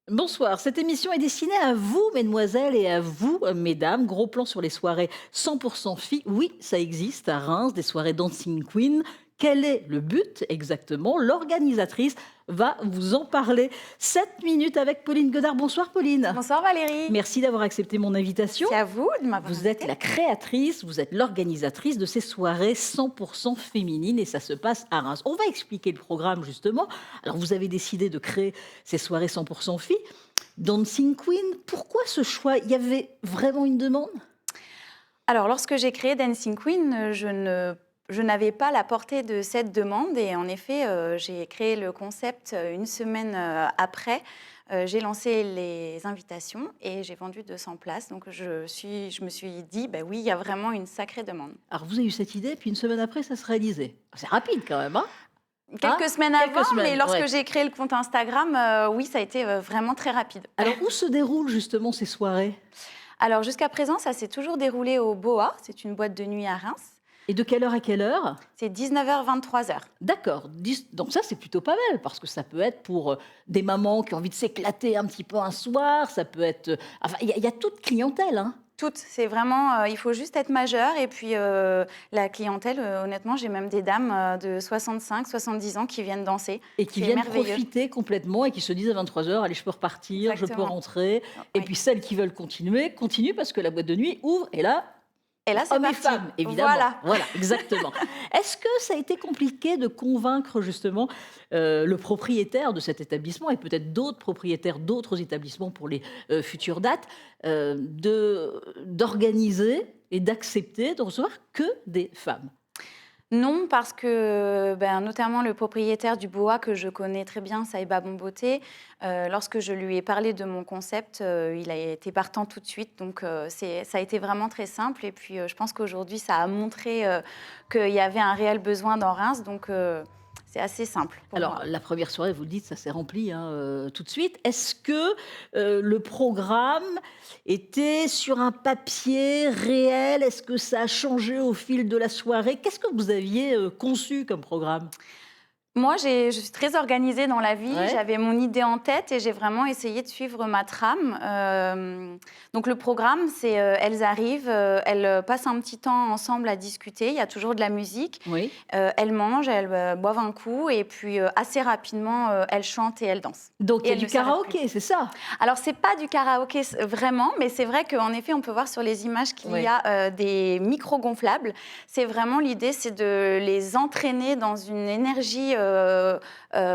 Bonsoir, cette émission est destinée à vous, mesdemoiselles, et à vous, mesdames. Gros plan sur les soirées 100% filles. Oui, ça existe à Reims, des soirées Dancing Queen. Quel est le but exactement? L'organisatrice va vous en parler. 7 minutes avec Pauline Godard. Bonsoir Pauline. Bonsoir Valérie. Merci d'avoir accepté mon invitation. C'est à vous de m'avoir Vous êtes invitée. la créatrice, vous êtes l'organisatrice de ces soirées 100% féminines et ça se passe à Reims. On va expliquer le programme justement. Alors vous avez décidé de créer ces soirées 100% filles. Dancing Queen, pourquoi ce choix? Il y avait vraiment une demande? Alors, lorsque j'ai créé Dancing Queen, je n'avais pas la portée de cette demande et en effet, j'ai créé le concept une semaine après. J'ai lancé les invitations et j'ai vendu 200 places. Donc, je me suis dit, bah oui, il y a vraiment une sacrée demande. Alors vous avez eu cette idée, puis une semaine après, ça se réalisait. C'est rapide quand même, hein? Quelques semaines Quelques avant, semaines, mais lorsque ouais. j'ai créé le compte Instagram, oui, ça a été vraiment très rapide. Alors où se déroulent justement ces soirées? Alors, jusqu'à présent, ça s'est toujours déroulé au Boa. C'est une boîte de nuit à Reims. Et de quelle heure à quelle heure? C'est 19h, 23h. D'accord. Donc ça, c'est plutôt pas mal, parce que ça peut être pour des mamans qui ont envie de s'éclater un petit peu un soir, ça peut être... Enfin, il y a toute clientèle, hein, Toutes, c'est vraiment, il faut juste être majeur et puis la clientèle, honnêtement, j'ai même des dames de 65, 70 ans qui viennent danser. et qui C'est viennent merveilleux. profiter complètement et qui se disent à 23 heures, allez, je peux repartir, je peux Exactement. rentrer. Et Oui. puis celles qui veulent continuer, continuent, parce que la boîte de nuit ouvre, et là, Et là, c'est hommes et parti. femmes, évidemment. Voilà. Voilà, exactement. Est-ce que ça a été compliqué de convaincre justement le propriétaire de cet établissement et peut-être d'autres propriétaires d'autres établissements pour les futures dates d'organiser et d'accepter de recevoir que des femmes? Non, parce que notamment le propriétaire du Boa que je connais très bien, Saïba Bomboté, lorsque je lui ai parlé de mon concept, il a été partant tout de suite. Donc ça a été vraiment très simple. Et puis je pense qu'aujourd'hui, ça a montré qu'il y avait un réel besoin dans Reims. Donc c'est assez simple pour Alors, moi. la première soirée, vous le dites, ça s'est rempli hein, tout de suite. Est-ce que le programme était sur un papier réel? Est-ce que ça a changé au fil de la soirée? Qu'est-ce que vous aviez conçu comme programme? Moi, je suis très organisée dans la vie. Ouais. J'avais mon idée en tête et j'ai vraiment essayé de suivre ma trame. Donc, le programme, c'est elles arrivent, elles passent un petit temps ensemble à discuter. Il y a toujours de la musique. Oui. Elles mangent, elles boivent un coup et puis assez rapidement, elles chantent et elles dansent. Donc, il Et y a elles du ne s'arrêtent plus. karaoké, c'est ça? Alors, c'est pas du karaoké vraiment, mais c'est vrai qu'en effet, on peut voir sur les images qu'il Ouais. y a des micros gonflables. C'est vraiment l'idée, c'est de les entraîner dans une énergie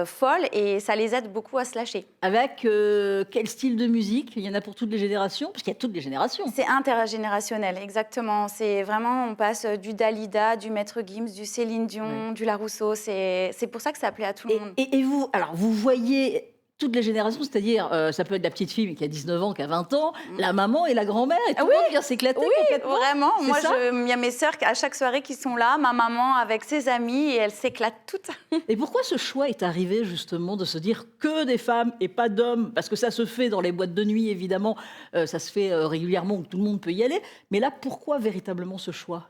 folle et ça les aide beaucoup à se lâcher. Avec quel style de musique? Il y en a pour toutes les générations? Parce qu'il y a toutes les générations. C'est intergénérationnel, exactement. C'est vraiment, on passe du Dalida, du Maître Gims, du Céline Dion, Ouais. du Larousseau. C'est pour ça que ça plaît à tout le monde. Et vous, alors, vous voyez toutes les générations, c'est-à-dire, ça peut être la petite fille mais qui a 19 ans, qui a 20 ans, la maman et la grand-mère, et tout le Oui, monde vient s'éclater oui, complètement. vraiment. C'est Moi, ça? il y a mes sœurs à chaque soirée qui sont là, ma maman avec ses amis, et elles s'éclatent toutes. Et pourquoi ce choix est arrivé justement de se dire que des femmes et pas d'hommes? Parce que ça se fait dans les boîtes de nuit, évidemment, ça se fait régulièrement, où tout le monde peut y aller. Mais là, pourquoi véritablement ce choix?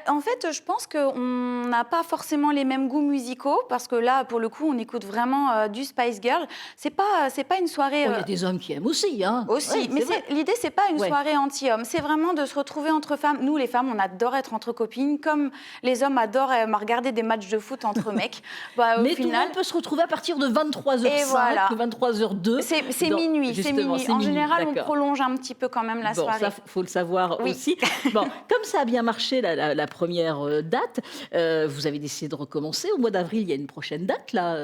En fait, je pense qu'on n'a pas forcément les mêmes goûts musicaux, parce que là, pour le coup, on écoute vraiment du Spice Girl. C'est pas une soirée... Oh, il y a des hommes qui aiment aussi, hein. Aussi, Ouais, mais c'est vrai. l'idée, c'est pas une Ouais. soirée anti-homme, c'est vraiment de se retrouver entre femmes. Nous, les femmes, on adore être entre copines, comme les hommes adorent regarder des matchs de foot entre mecs. Au Mais tout le final, monde peut se retrouver à partir de 23h05 et voilà. ou 23h02. C'est minuit, c'est Justement, minuit. c'est En minuit, général, on d'accord. prolonge un petit peu quand même la Bon, soirée. ça, faut le savoir Oui. aussi. Bon, comme ça a bien marché la première date, vous avez décidé de recommencer. Au mois d'avril, il y a une prochaine date, là.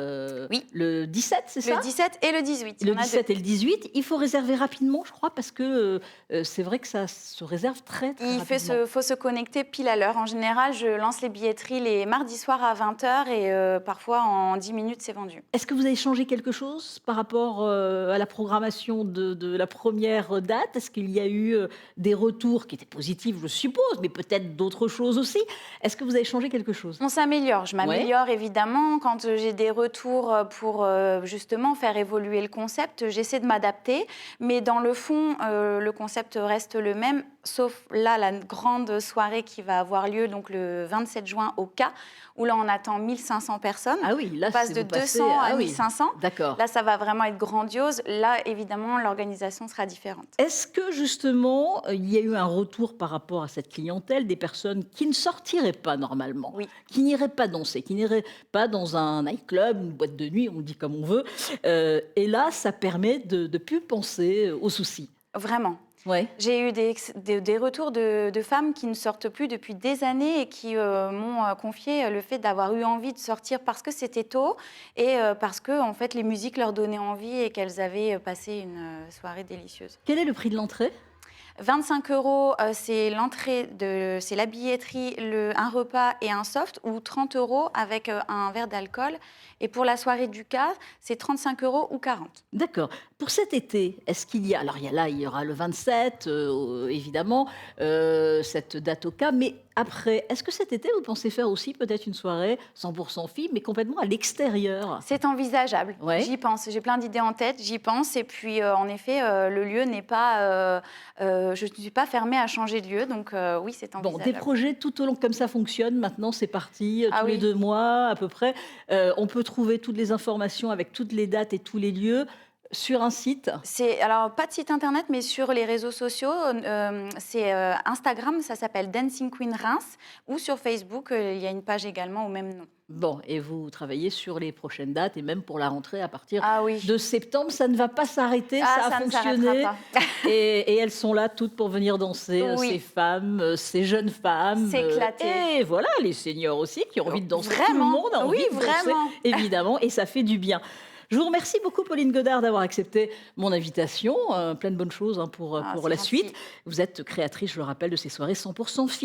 Oui. Le 17, c'est ça? Le 17 et le 18. il y Le en a 17 deux. et le 18. Il faut réserver rapidement, je crois, parce que c'est vrai que ça se réserve très, très rapidement. Faut se connecter pile à l'heure. En général, je lance les billetteries les mardis soirs à 20h et parfois en 10 minutes, c'est vendu. Est-ce que vous avez changé quelque chose par rapport à la programmation de la première date? Est-ce qu'il y a eu des retours qui étaient positifs, je suppose, mais peut-être d'autres choses aussi? Est-ce que vous avez changé quelque chose? On s'améliore. Je m'améliore évidemment. Quand j'ai des retours pour justement faire évoluer le concept, j'essaie de m'adapter. Mais dans le fond, le concept reste le même. sauf là, la grande soirée qui va avoir lieu donc le 27 juin au K, où là, on attend 1500 personnes. Ah oui, là, On passe c'est de vous passez 200 à ah oui, 1500. d'accord. Là, ça va vraiment être grandiose. Là, évidemment, l'organisation sera différente. Est-ce que justement, il y a eu un retour par rapport à cette clientèle, des personnes qui ne sortiraient pas normalement, Oui, qui n'iraient pas danser, qui n'iraient pas dans un nightclub, une boîte de nuit, on le dit comme on veut, et là, ça permet de ne plus penser aux soucis? vraiment. Ouais. J'ai eu des retours de femmes qui ne sortent plus depuis des années et qui m'ont confié le fait d'avoir eu envie de sortir parce que c'était tôt et parce que en fait, les musiques leur donnaient envie et qu'elles avaient passé une soirée délicieuse. Quel est le prix de l'entrée? 25 €, c'est c'est la billetterie, un repas et un soft, ou 30 € avec un verre d'alcool. Et pour la soirée du cas, c'est 35 € ou 40. D'accord. Pour cet été, est-ce qu'il y a alors il y aura le 27, évidemment, cette date au cas, mais après, est-ce que cet été, vous pensez faire aussi peut-être une soirée 100 filles, mais complètement à l'extérieur? C'est envisageable, Ouais. j'y pense. J'ai plein d'idées en tête, j'y pense. Et puis, en effet, le lieu n'est pas... je ne suis pas fermée à changer de lieu, donc oui, c'est Bon, des envisageable. projets tout au long comme ça fonctionne maintenant, c'est parti, Ah tous les oui. 2 mois à peu près. On peut trouver toutes les informations avec toutes les dates et tous les lieux sur un site? Alors, pas de site internet, mais sur les réseaux sociaux, c'est Instagram, ça s'appelle Dancing Queen Reims, ou sur Facebook, il y a une page également au même nom. Bon, et vous travaillez sur les prochaines dates et même pour la rentrée à partir Ah oui, de septembre, ça ne va pas s'arrêter, ah, ça a ça ne fonctionné s'arrêtera pas. et elles sont là toutes pour venir danser, Oui. ces femmes, ces jeunes femmes, S'éclater. et voilà, les seniors aussi qui ont envie de danser. Tout le Vraiment, monde a envie oui, de danser, vraiment. évidemment, et ça fait du bien. Je vous remercie beaucoup, Pauline Godard, d'avoir accepté mon invitation. Plein de bonnes choses, hein, Ah, pour c'est la suite. gentil. Vous êtes créatrice, je le rappelle, de ces soirées 100% filles.